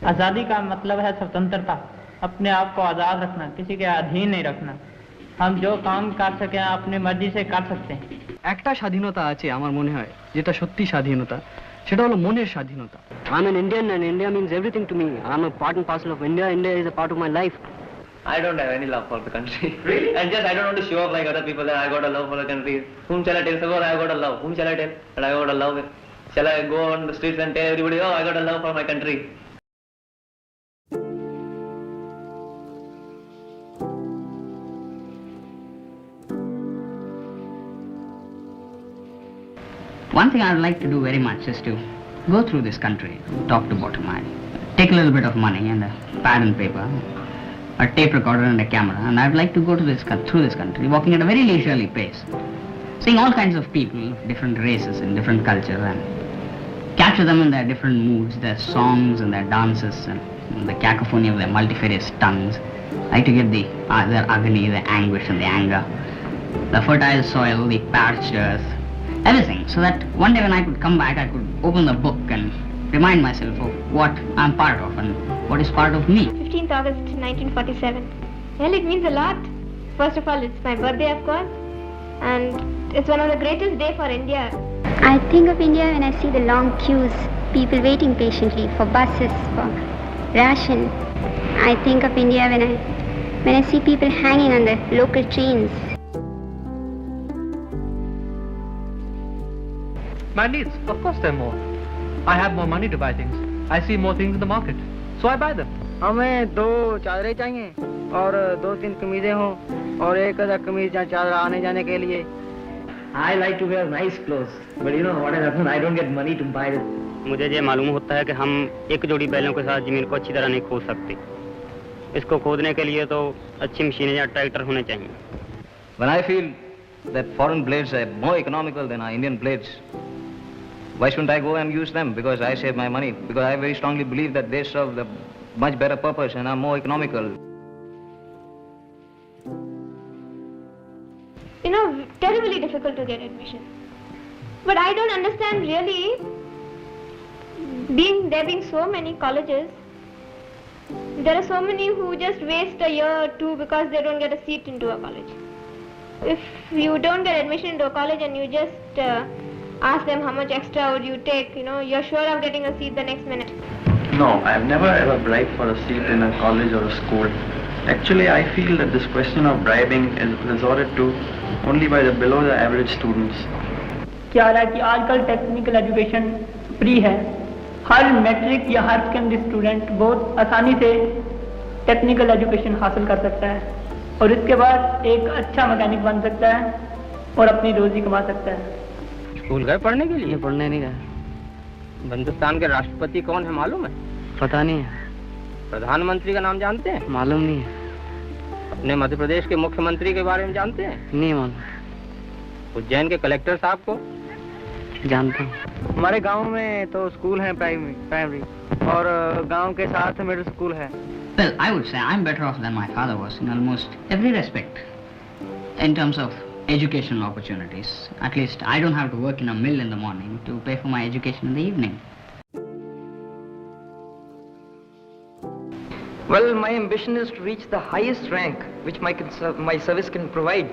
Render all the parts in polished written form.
आज़ादी का मतलब है स्वतंत्रता, अपने आप को आज़ाद रखना, किसी के अधीन नहीं रखना। हम जो काम कर सकें अपनी मर्जी से कर सकते हैं। একটা স্বাধীনতা আছে আমার মনে হয়, যেটা সত্যি স্বাধীনতা, সেটা হলো মনের স্বাধীনতা। I'm an Indian and India means everything to me. I'm a part and parcel of India. India is a part of my life. I don't have any love for the country. Really? And just I don't want to show off like other people that I got a love for the country. Whom shall I tell? Suppose I got a love. Whom shall I tell that I got a love? Shall I go on the streets and tell everybody, oh, I got a love for my country? One thing I would like to do very much is to go through this country, top to bottom. I take a little bit of money and a pad and paper, a tape recorder and a camera, and I'd like to go to through this country, walking at a very leisurely pace, seeing all kinds of people, different races and different culture, and capture them in their different moods, their songs and their dances, and the cacophony of their multifarious tongues. I like to get their agony, the anguish and the anger, the fertile soil, the parched earth, everything, so that one day when I could come back, I could open the book and remind myself of what I'm part of and what is part of me. 15th August 1947. Well, it means a lot. First of all, it's my birthday, of course, and it's one of the greatest days for India. I think of India when I see the long queues, people waiting patiently for buses, for ration. I think of India when I see people hanging on the local trains. My needs, of course they're more. I have more money to buy things. I see more things in the market, so I buy them. हमें 2 चादरें चाहिए और 2-3 कमीजें हों और एक आधा कमीज या चादर आने जाने के लिए। I like to wear nice clothes, but you know what has happened? I don't get money to buy it. मुझे ये मालूम होता है कि हम एक जोड़ी बैलों के साथ जमीन को अच्छी तरह नहीं खोद सकते। इसको खोदने के लिए तो अच्छी मशीनें या ट्रैक्टर होने चाहिए। When I feel that foreign blades are more economical than our Indian blades, why shouldn't I go and use them? Because I save my money. Because I very strongly believe that they serve the much better purpose and are more economical. You know, terribly difficult to get admission. But I don't understand really, there being so many colleges, there are so many who just waste a year or 2 because they don't get a seat into a college. If you don't get admission into a college and you just ask them how much extra would you take, you know, you're sure of getting a seat the next minute. No, I've never ever bribed for a seat in a college or a school. Actually, I feel that this question of bribing is resorted to only by the below the average students. क्या है कि आजकल technical education free है, हर matric या हर secondary student बहुत आसानी से technical education हासिल कर सकता है और इसके बाद एक अच्छा मैकेनिक बन सकता है और अपनी रोजी कमा सकता है। स्कूल गए पढ़ने के लिए? पढ़ने नहीं गए। हिंदुस्तान के राष्ट्रपति कौन है मालूम है? पता नहीं है। प्रधानमंत्री का नाम जानते हैं? मालूम नहीं है। अपने मध्य प्रदेश के मुख्यमंत्री के बारे में जानते हैं? नहीं मालूम। उज्जैन के कलेक्टर साहब को जानता हूँ। हमारे गांव में तो स्कूल है प्राइमरी और गांव के साथ मिडिल स्कूल है। Well, I would say I'm better off than my father was in almost every respect. In terms of educational opportunities, at least I don't have to work in a mill in the morning to pay for my education in the evening. Well, my ambition is to reach the highest rank which my service can provide.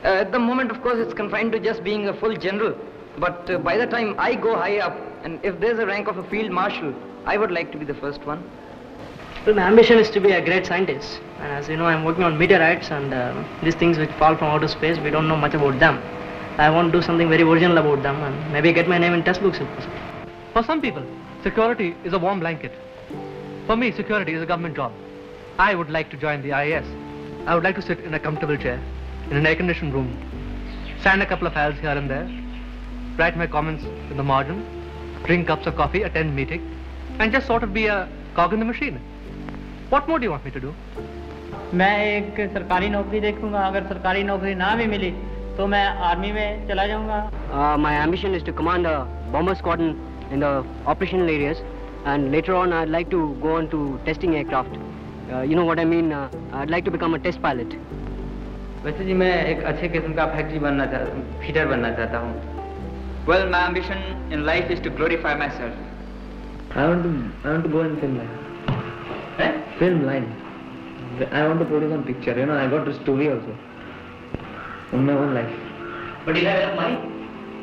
At the moment, of course, it's confined to just being a full general. But by the time I go high up, and if there's a rank of a field marshal, I would like to be the first one. Well, my ambition is to be a great scientist. And as you know, I'm working on meteorites and these things which fall from outer space, we don't know much about them. I want to do something very original about them and maybe get my name in textbooks if possible. For some people, security is a warm blanket. For me, security is a government job. I would like to join the IAS. I would like to sit in a comfortable chair, in an air-conditioned room, sign a couple of files here and there, write my comments in the margin, drink cups of coffee, attend meeting, and just sort of be a cog in the machine. What more do you want me to do? मैं एक सरकारी नौकरी देखूंगा, अगर सरकारी नौकरी ना भी मिली तो मैं आर्मी में चला जाऊंगा। My ambition is to command a bomber squadron in the operational areas, and later on I'd like to go on to testing aircraft. You know what I mean? I'd like to become a test pilot. वैसे जी मैं एक अच्छे किस्म का fitter बनना चाहता हूँ। Well, my ambition in life is to glorify myself. I want to go in film. Film line. I want to produce one picture. I got a story also. In my own life. But you have enough money?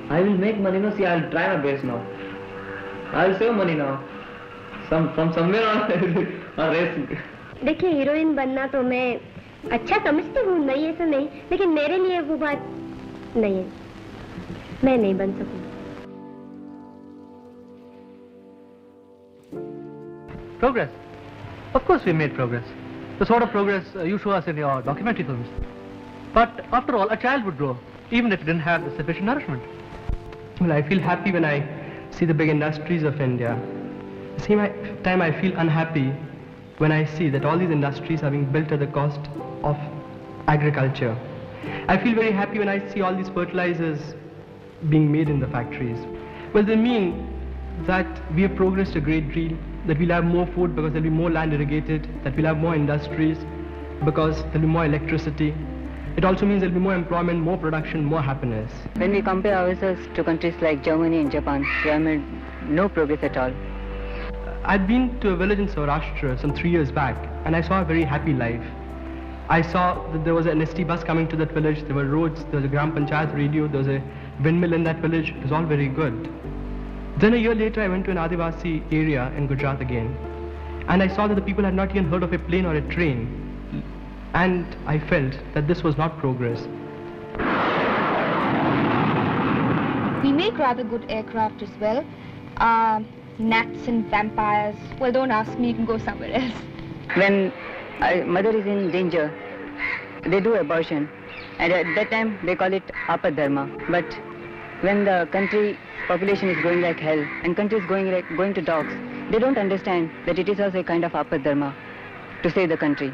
I will make money. See, I'll try my best now. I'll save money now. From somewhere on race. देखिए heroine बनना तो मैं अच्छा समझती हूँ, नहीं ऐसा नहीं, लेकिन मेरे लिए वो बात नहीं है, मैं नहीं बन सकूँ. Progress. Of course we made progress. The sort of progress you show us in your documentary films. But after all, a child would grow, even if it didn't have the sufficient nourishment. Well, I feel happy when I see the big industries of India. At the same time, I feel unhappy when I see that all these industries are being built at the cost of agriculture. I feel very happy when I see all these fertilizers being made in the factories. Well, they mean that we have progressed a great deal, that we'll have more food because there'll be more land irrigated, that we'll have more industries because there'll be more electricity. It also means there'll be more employment, more production, more happiness. When we compare ourselves to countries like Germany and Japan, we have made no progress at all. I'd been to a village in Saurashtra some 3 years back, and I saw a very happy life. I saw that there was an ST bus coming to that village, there were roads, there was a Gram Panchayat radio, there was a windmill in that village. It was all very good. Then a year later I went to an Adivasi area in Gujarat again, and I saw that the people had not even heard of a plane or a train, and I felt that this was not progress. We make rather good aircraft as well. Gnats and vampires. Well, don't ask me, you can go somewhere else. When a mother is in danger, they do abortion, and at that time they call it apadharma. But when the country population is going like hell and country is going to dogs, they don't understand that it is also a kind of apadharma to save the country.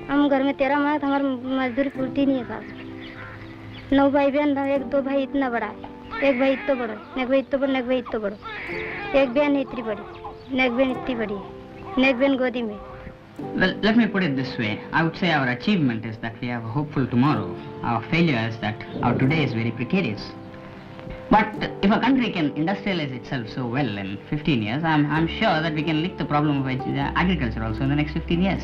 हम घर में 13 मर्द, हमारी मजदूरी पूर्ति नहीं है साहब. 9 भाई बहन, 1-2 भाई इतना बड़ा है, एक भाई इतना बड़ा, एक भाई इतना बड़ा, एक भाई इतना बड़ा, एक बहन इतनी बड़ी, एक बहन इतनी बड़ी है, एक बहन गोदी में. Well, let me put it this way. I would say our achievement is that we have a hopeful tomorrow. Our failure is that our today is very precarious. But if a country can industrialize itself so well in 15 years, I'm sure that we can lick the problem of agriculture also in the next 15 years.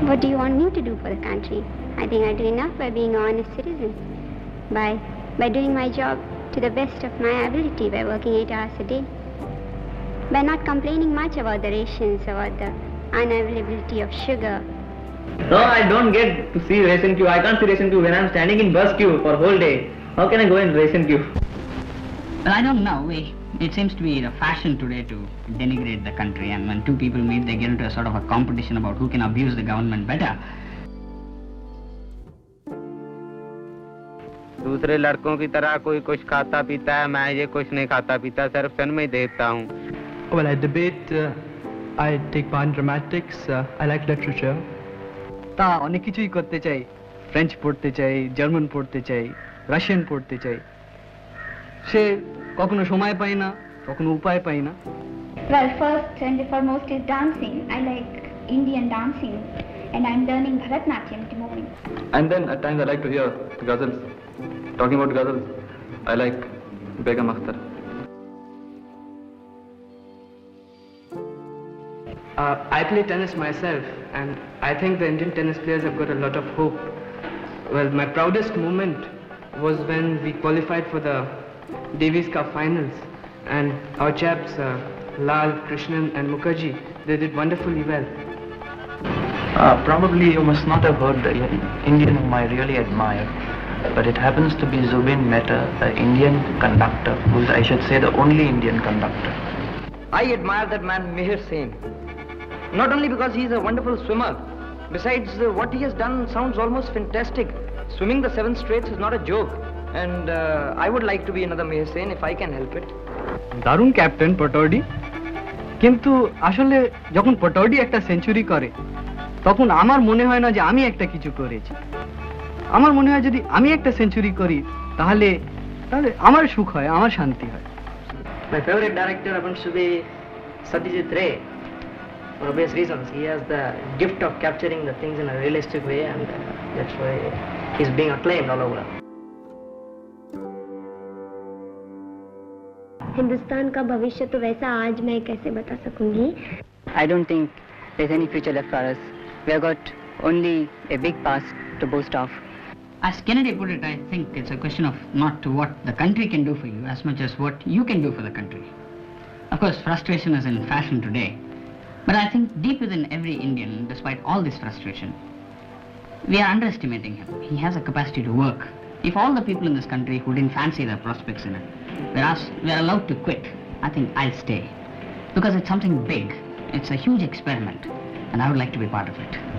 What do you want me to do for the country? I think I do enough by being an honest citizen, by doing my job to the best of my ability, by working 8 hours a day, by not complaining much about the rations, about the unavailability of sugar. No, I don't get to see ration queue. I can't see ration queue when I'm standing in bus queue for a whole day. How can I go in ration queue? Well, I don't know. It seems to be the fashion today to denigrate the country, and when two people meet, they get into a sort of a competition about who can abuse the government better. दूसरे लड़कों की तरह कोई कुछ खाता पीता है, मैं ये कुछ नहीं खाता पीता, सिर्फ फिल्म ही देखता हूँ. Well, I debate, I take part in dramatics, I like literature. তা অনেক কিছুই করতে চাই, ফ্রেঞ্চ পড়তে চাই, জার্মান পড়তে চাই, রাশিয়ান পড়তে চাই, সে কখনো সময় পাই না, কখনো উপায় পাই না. Well, first and foremost is dancing. I like Indian dancing and I'm learning Bharatnatyam at the moment. And then at times I like to hear ghazals. Talking about ghazals, I like Begum Akhtar. I play tennis myself, and I think the Indian tennis players have got a lot of hope. Well, my proudest moment was when we qualified for the Davis Cup finals, and our chaps, Lal, Krishnan and Mukherjee, they did wonderfully well. Probably you must not have heard the Indian whom I really admire, but it happens to be Zubin Mehta, the Indian conductor, who is, I should say, the only Indian conductor. I admire that man Mihir Sen. Not only because he is a wonderful swimmer, besides what he has done sounds almost fantastic. Swimming the 7 straights is not a joke, and I would like to be another Mihir Sen if I can help it. দারুণ captain Pataudi, কিন্তু আসলে যখন পটৌডি একটা century করে তখন আমার মনে হয় না যে আমি একটা কিছু করেছি. আমার মনে হয় যদি আমি একটা সেঞ্চুরি করি তাহলে আমার সুখ হয়, আমার শান্তি হয়. My favorite director happens to be Satyajit Ray. For obvious reasons, he has the gift of capturing the things in a realistic way, and that's why he's being acclaimed all over. Hindustan का भविष्य तो वैसा आज मैं कैसे बता सकूंगी. I don't think there's any future left for us. We have got only a big past to boast of. As Kennedy put it, I think it's a question of not what the country can do for you as much as what you can do for the country. Of course, frustration is in fashion today, but I think deep within every Indian, despite all this frustration, we are underestimating him. He has a capacity to work. If all the people in this country who didn't fancy their prospects in it, we're allowed to quit, I think I'll stay. Because it's something big. It's a huge experiment, and I would like to be part of it.